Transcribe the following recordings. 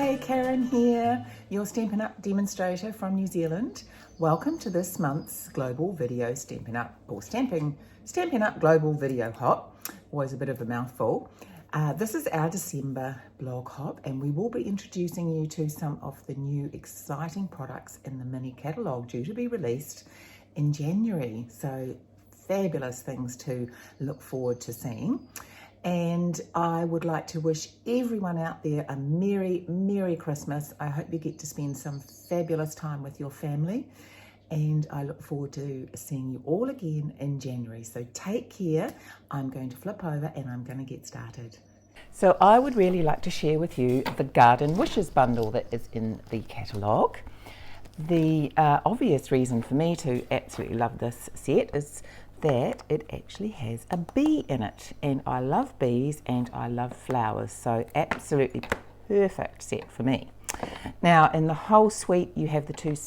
Hi, Karen here, your Stampin' Up demonstrator from New Zealand. Welcome to this month's Global Video Stampin' Up, or Stampin' Up Global Video Hop. Always a bit of a mouthful. This is our December blog hop, and we will be introducing you to some of the new exciting products in the Mini Catalogue due to be released in January. So fabulous things to look forward to seeing. And I would like to wish everyone out there a Merry Christmas. I hope you get to spend some fabulous time with your family. And I look forward to seeing you all again in January. So take care. I'm going to flip over and I'm going to get started. So I would really like to share with you the Garden Wishes bundle that is in the catalogue. The obvious reason for me to absolutely love this set is that it actually has a bee in it, and I love bees and I love flowers, so absolutely perfect set for me. Now in the whole suite you have the two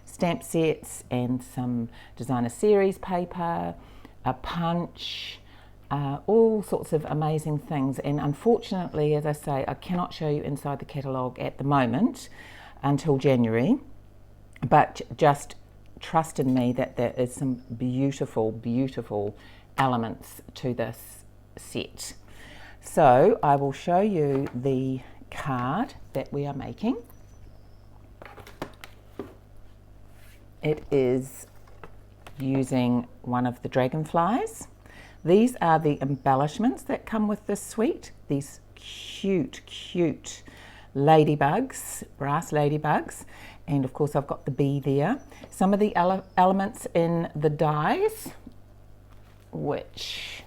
stamp sets and some designer series paper, a punch, all sorts of amazing things, and unfortunately, as I say, I cannot show you inside the catalogue at the moment until January, but just trust in me that there is some beautiful elements to this set. So I will show you the card that we are making. It is using one of the dragonflies. These are the embellishments that come with this suite. These cute ladybugs, brass ladybugs, and of course I've got the bee there. Some of the elements in the dies, which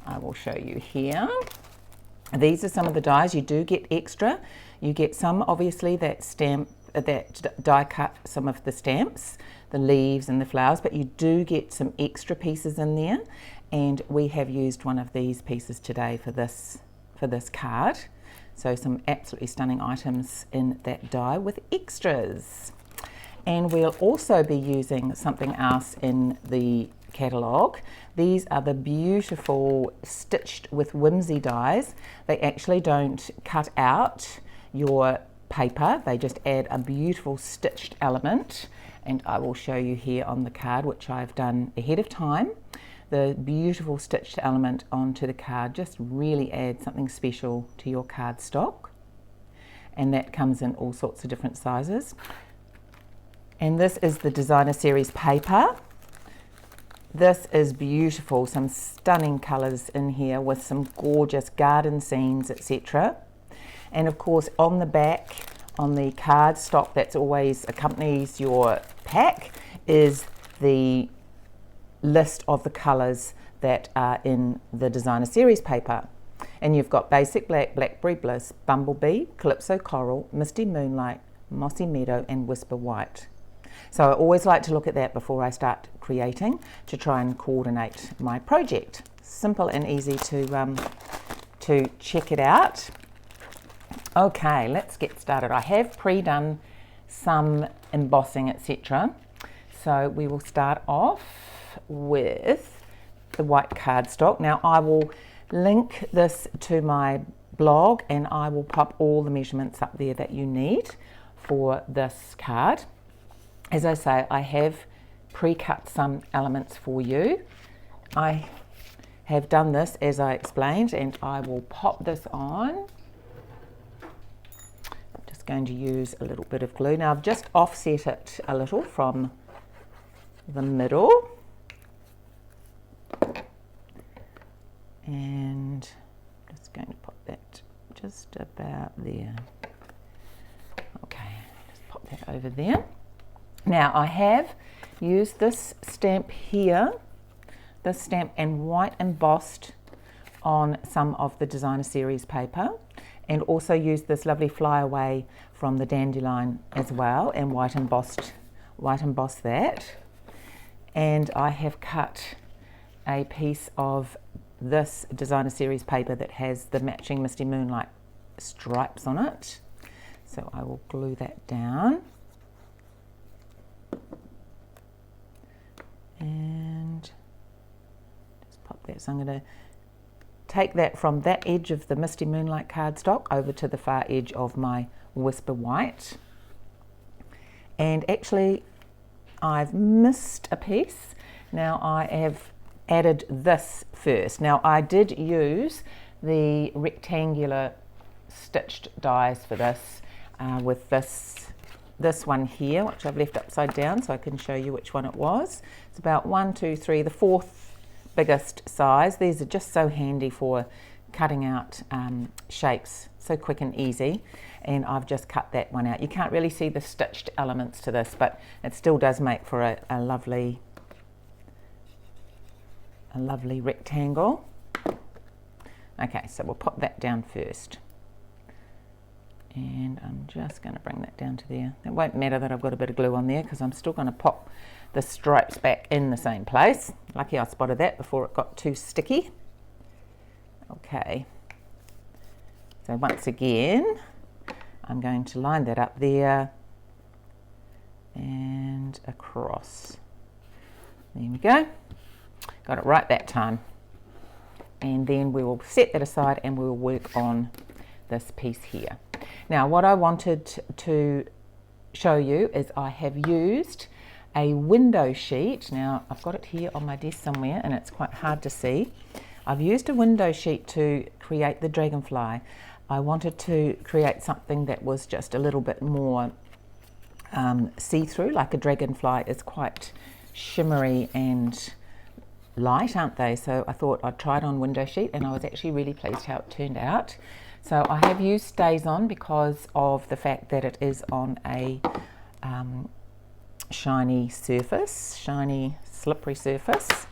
I will show you here. These are some of the dies. You do get extra. You get some, obviously, that die cut some of the stamps, the leaves and the flowers, but you do get some extra pieces in there, and we have used one of these pieces today for this card. So some absolutely stunning items in that die with extras. And we'll also be using something else in the catalogue. These are the beautiful Stitched with Whimsy dies. They actually don't cut out your paper, they just add a beautiful stitched element, and I will show you here on the card, which I've done ahead of time. The beautiful stitched element onto the card just really adds something special to your card stock, and that comes in all sorts of different sizes. And this is the designer series paper. This is beautiful, some stunning colours in here with some gorgeous garden scenes, etc. And of course on the back, on the card stock that's always accompanies your pack, is the list of the colours that are in the designer series paper. And you've got Basic Black, Blackberry Bliss, Bumblebee, Calypso Coral, Misty Moonlight, Mossy Meadow and Whisper White. So I always like to look at that before I start creating to try and coordinate my project. Simple and easy to check it out. Okay, let's get started. I have pre-done some embossing, etc. So we will start off with the white cardstock. Now I will link this to my blog and I will pop all the measurements up there that you need for this card. As I say, I have pre-cut some elements for you. I have done this as I explained, and I will pop this on. I'm just going to use a little bit of glue. Now I've just offset it a little from the middle, and just going to pop that just about there. Okay, just pop that over there. Now I have used this stamp here, this stamp, and white embossed on some of the designer series paper, and also used this lovely flyaway from the dandelion as well, and white embossed that. And I have cut a piece of this designer series paper that has the matching Misty Moonlight stripes on it. So I will glue that down. And just pop that. So I'm going to take that from that edge of the Misty Moonlight cardstock over to the far edge of my Whisper White. And actually I've missed a piece. Now I have added this first. Now I did use the rectangular stitched dies for this with this one here, which I've left upside down so I can show you which one it was. It's about 1, 2, 3, the fourth biggest size. These are just so handy for cutting out shapes, so quick and easy. And I've just cut that one out. You can't really see the stitched elements to this, but it still does make for a lovely rectangle. Okay, so we'll pop that down first. And I'm just going to bring that down to there. It won't matter that I've got a bit of glue on there because I'm still going to pop the stripes back in the same place. Lucky I spotted that before it got too sticky. Okay. So once again, I'm going to line that up there and across. There we go. Got it right that time. And then we will set that aside and we will work on this piece here. Now what I wanted to show you is I have used a window sheet. Now I've got it here on my desk somewhere and it's quite hard to see. I've used a window sheet to create the dragonfly. I wanted to create something that was just a little bit more see-through, like a dragonfly is quite shimmery and light, aren't they? So I thought I'd try it on window sheet and I was actually really pleased how it turned out. So I have used StazOn because of the fact that it is on a shiny surface, shiny slippery surface.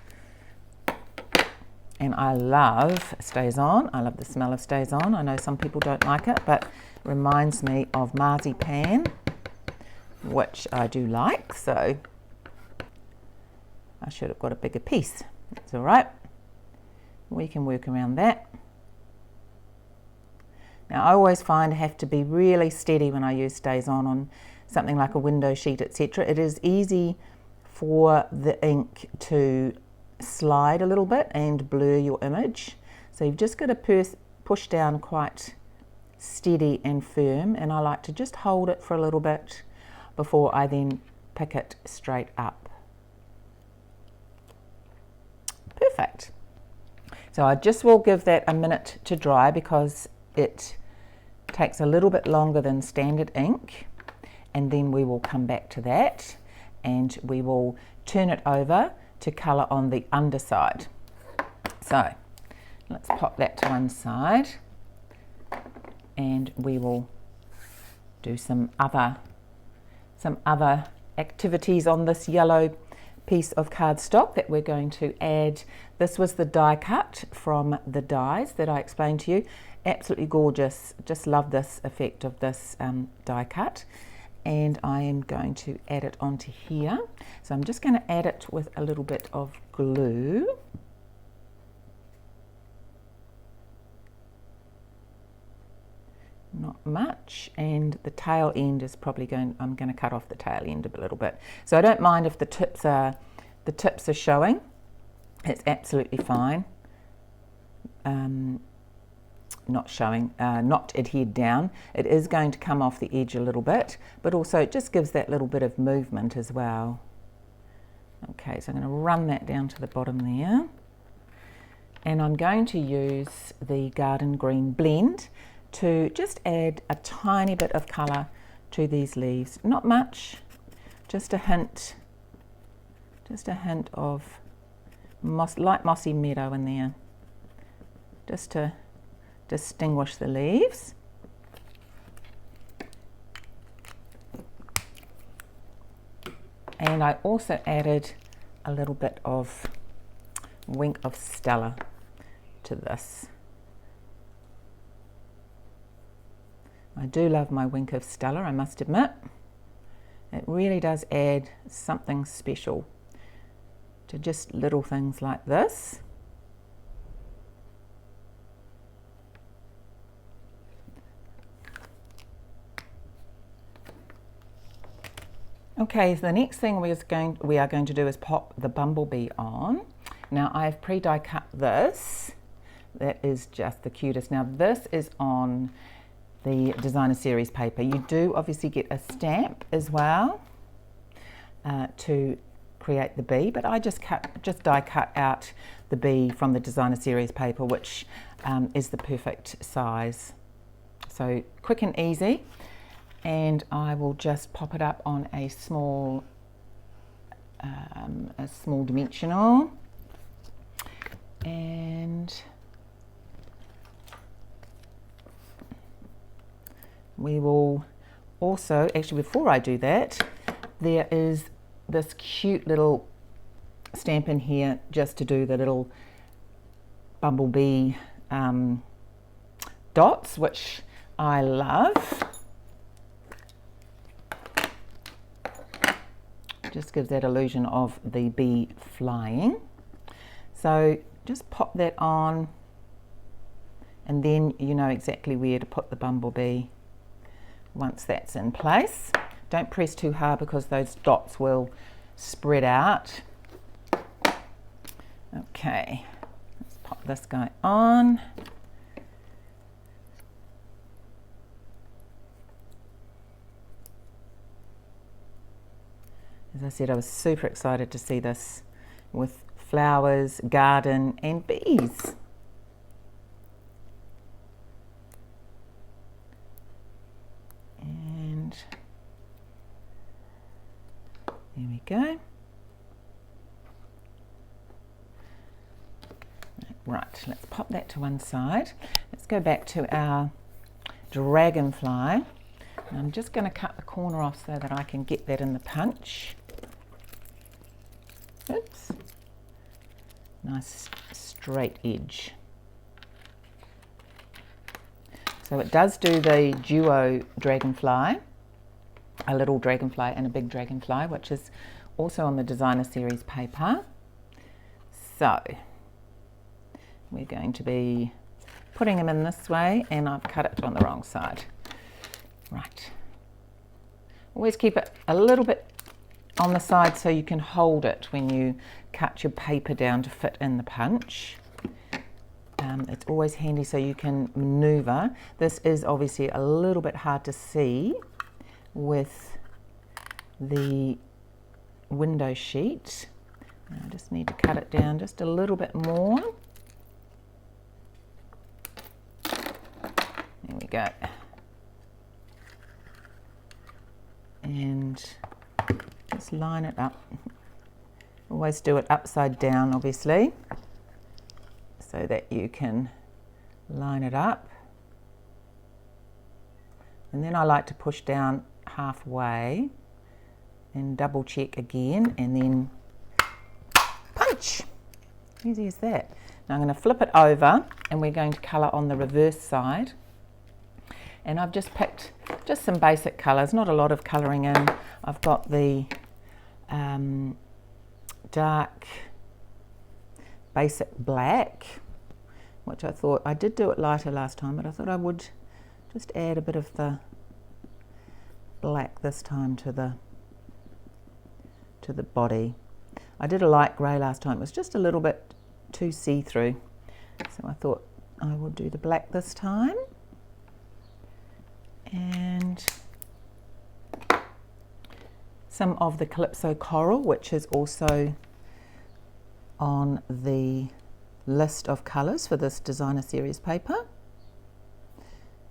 And I love StazOn. I love the smell of StazOn. I know some people don't like it, but it reminds me of marzipan, which I do like. So I should have got a bigger piece. That's all right. We can work around that. Now I always find I have to be really steady when I use StazOn on something like a window sheet, etc. It is easy for the ink to slide a little bit and blur your image. So you've just got to push down quite steady and firm, and I like to just hold it for a little bit before I then pick it straight up. Perfect. So I just will give that a minute to dry because it takes a little bit longer than standard ink, and then we will come back to that and we will turn it over to colour on the underside. So let's pop that to one side and we will do some other activities on this yellow piece of cardstock that we're going to add. This was the die cut from the dies that I explained to you. Absolutely gorgeous. Just love this effect of this die cut. And I am going to add it onto here. So I'm just going to add it with a little bit of glue. Not much, and the tail end is probably I'm going to cut off the tail end a little bit. So I don't mind if the tips are showing. It's absolutely fine. Not showing, not adhered down. It is going to come off the edge a little bit, but also it just gives that little bit of movement as well. Okay, so I'm going to run that down to the bottom there. And I'm going to use the Garden Green blend to just add a tiny bit of colour to these leaves. Not much, just a hint of light mossy meadow in there, just to distinguish the leaves. And I also added a little bit of Wink of Stella to this. I do love my Wink of Stella, I must admit. It really does add something special to just little things like this. Okay, so the next thing we are going to do is pop the bumblebee on. Now I've pre-die cut this. That is just the cutest. Now this is on the designer series paper. You do obviously get a stamp as well to create the bee, but I just die cut out the bee from the designer series paper, which is the perfect size. So quick and easy, and I will just pop it up on a small dimensional, and we will also, actually before I do that, there is this cute little Stampin here just to do the little bumblebee dots, which I love. Just gives that illusion of the bee flying. So just pop that on, and then you know exactly where to put the bumblebee once that's in place. Don't press too hard because those dots will spread out. Okay, let's pop this guy on. As I said, I was super excited to see this with flowers, garden, and bees. And there we go. Right, let's pop that to one side. Let's go back to our dragonfly. And I'm just going to cut the corner off so that I can get that in the punch. Oops. Nice straight edge. So it does do the duo dragonfly, a little dragonfly and a big dragonfly, which is also on the designer series paper. So we're going to be putting them in this way, and I've cut it on the wrong side. Right. Always keep it a little bit on the side so you can hold it when you cut your paper down to fit in the punch. It's always handy so you can maneuver. This is obviously a little bit hard to see with the window sheet. I just need to cut it down just a little bit more. There we go. And just line it up. Always do it upside down, obviously, so that you can line it up. And then I like to push down halfway and double check again, and then punch. Easy as that. Now I'm going to flip it over, and we're going to colour on the reverse side. And I've just picked just some basic colours, not a lot of colouring in. I've got the dark basic black, which I thought, I did do it lighter last time, but I thought I would just add a bit of the black this time to the body. I did a light grey last time, it was just a little bit too see-through, so I thought I would do the black this time. And some of the Calypso Coral, which is also on the list of colours for this designer series paper.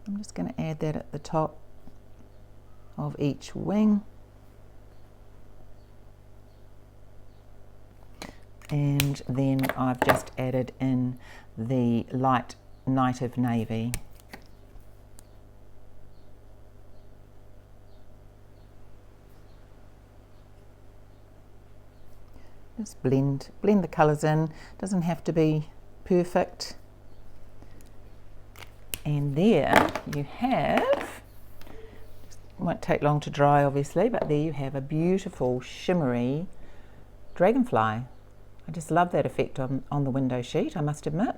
I'm just going to add that at the top of each wing. And then I've just added in the light Night of Navy. Just blend the colours in, doesn't have to be perfect. And there you have, won't take long to dry obviously, but there you have a beautiful shimmery dragonfly. I just love that effect on the window sheet, I must admit.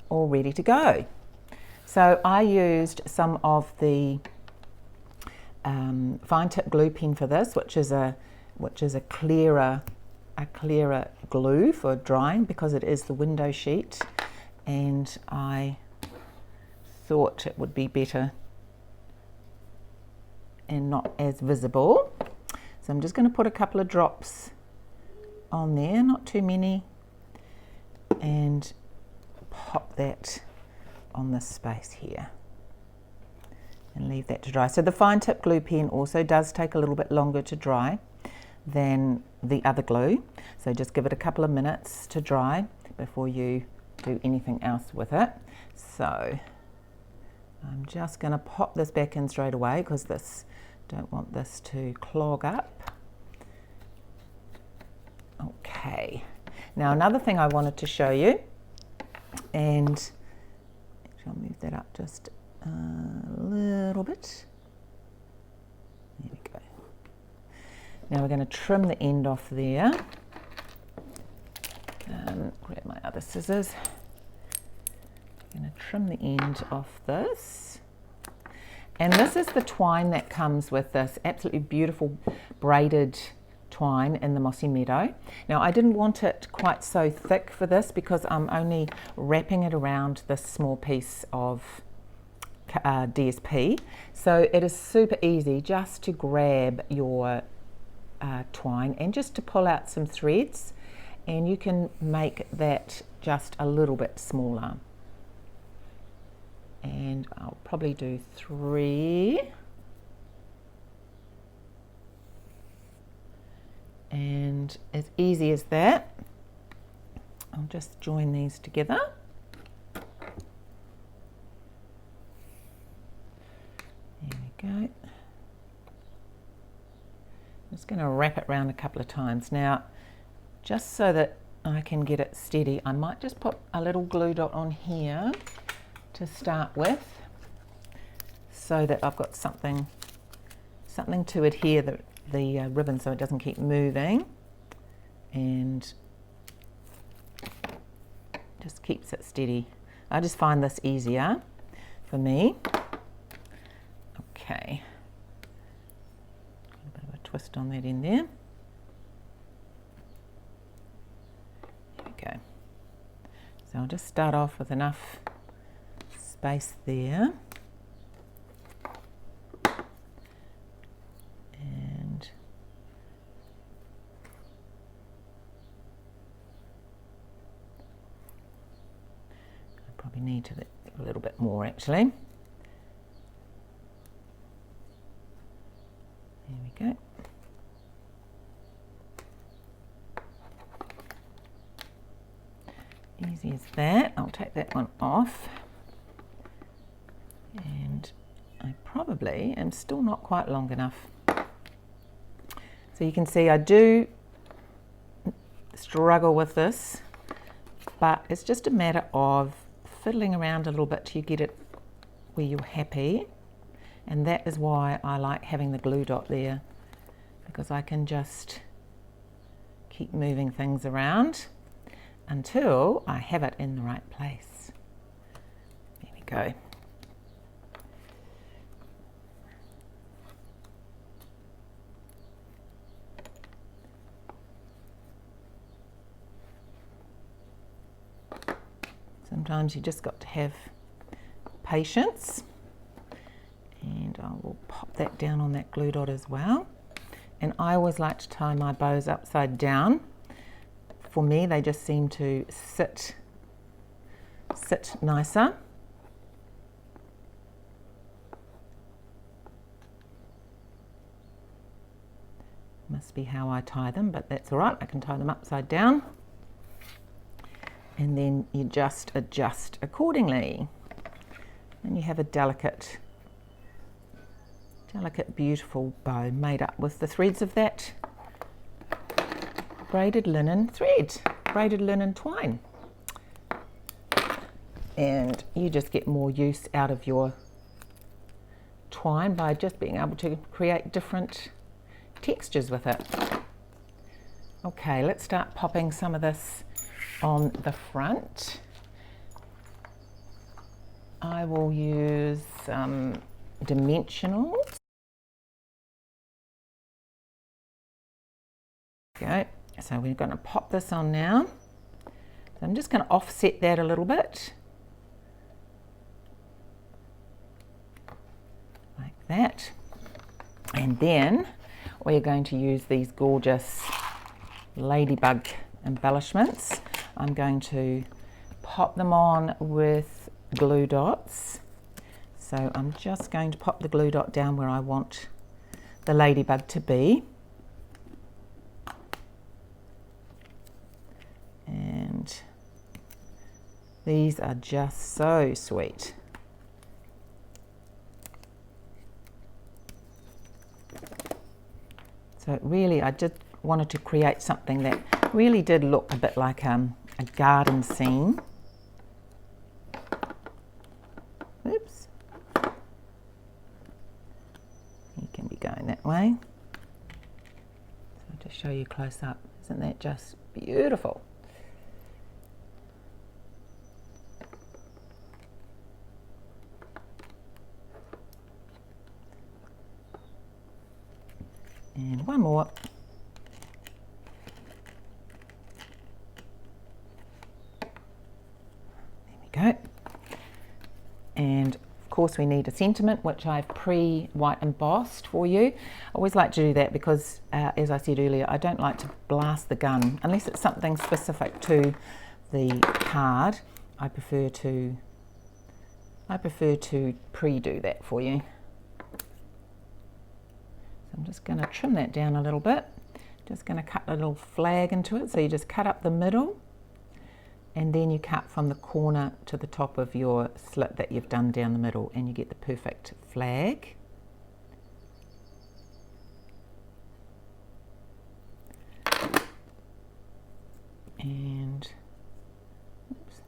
All ready to go. So I used some of the fine tip glue pen for this, which is a clearer glue for drying because it is the window sheet, and I thought it would be better and not as visible. So I'm just going to put a couple of drops on there, not too many, and pop that on this space here and leave that to dry. So the fine tip glue pen also does take a little bit longer to dry than the other glue, so just give it a couple of minutes to dry before you do anything else with it. So I'm just going to pop this back in straight away because don't want this to clog up. Okay, now another thing I wanted to show you, and I'll move that up just a little bit. There we go. Now we're going to trim the end off there. Grab my other scissors. I'm going to trim the end off this. And this is the twine that comes with this absolutely beautiful braided twine in the Mossy Meadow. Now I didn't want it quite so thick for this because I'm only wrapping it around this small piece of DSP. So it is super easy just to grab your twine and just to pull out some threads, and you can make that just a little bit smaller. And I'll probably do 3. And as easy as that, I'll just join these together. There we go. I'm just going to wrap it around a couple of times. Now, just so that I can get it steady, I might just put a little glue dot on here to start with, so that I've got something to adhere the ribbon so it doesn't keep moving, and just keeps it steady. I just find this easier for me. Okay, a bit of a twist on that in there. There we go. So I'll just start off with enough space there, and I probably need to a little bit more actually. There we go. Easy as that. I'll take that one off. And I probably am still not quite long enough. So you can see I do struggle with this, but it's just a matter of fiddling around a little bit till you get it where you're happy. And that is why I like having the glue dot there, because I can just keep moving things around until I have it in the right place. There we go. Sometimes you just got to have patience, and I will pop that down on that glue dot as well. And I always like to tie my bows upside down. For me, they just seem to sit nicer. Must be how I tie them, but that's all right. I can tie them upside down. And then you just adjust accordingly. And you have a delicate, beautiful bow made up with the threads of that braided linen twine. And you just get more use out of your twine by just being able to create different textures with it. Okay, let's start popping some of this on the front. I will use some dimensionals. Okay, so we're going to pop this on now. So I'm just going to offset that a little bit, like that. And then we're going to use these gorgeous ladybug embellishments. I'm going to pop them on with glue dots. So I'm just going to pop the glue dot down where I want the ladybug to be. And these are just so sweet. So really, I just wanted to create something that really did look a bit like a garden scene. Oops. You can be going that way. So I'll just show you close up. Isn't that just beautiful? And one more. There we go. And of course we need a sentiment, which I've pre-white embossed for you. I always like to do that because, as I said earlier, I don't like to blast the gun unless it's something specific to the card. I prefer to pre-do that for you. I'm just going to trim that down a little bit. Just going to cut a little flag into it. So you just cut up the middle and then you cut from the corner to the top of your slit that you've done down the middle and you get the perfect flag. And oops,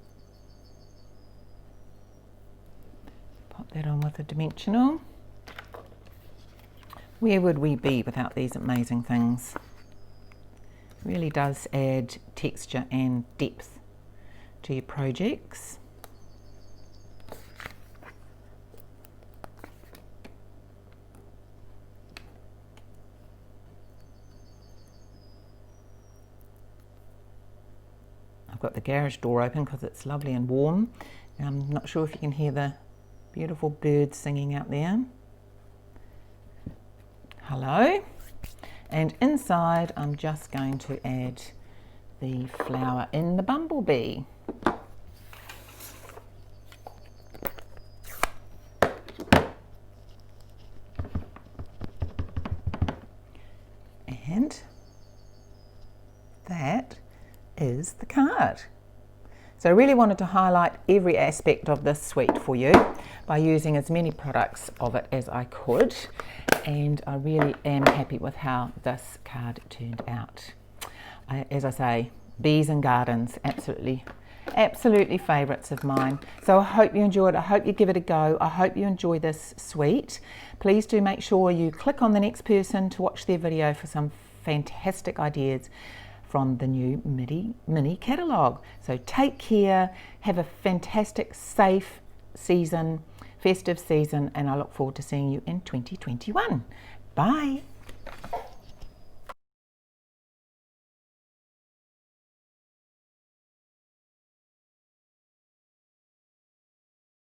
pop that on with a dimensional. Where would we be without these amazing things? It really does add texture and depth to your projects. I've got the garage door open because it's lovely and warm. I'm not sure if you can hear the beautiful birds singing out there. Hello. And inside I'm just going to add the flower in the bumblebee. And that is the card. So I really wanted to highlight every aspect of this suite for you by using as many products of it as I could, and I really am happy with how this card turned out. As I say, bees and gardens, absolutely favourites of mine. So I hope you enjoyed it. I hope you give it a go. I hope you enjoy this suite. Please do make sure you click on the next person to watch their video for some fantastic ideas from the new Mini Catalogue. So take care, have a fantastic, safe season, festive season, and I look forward to seeing you in 2021. Bye.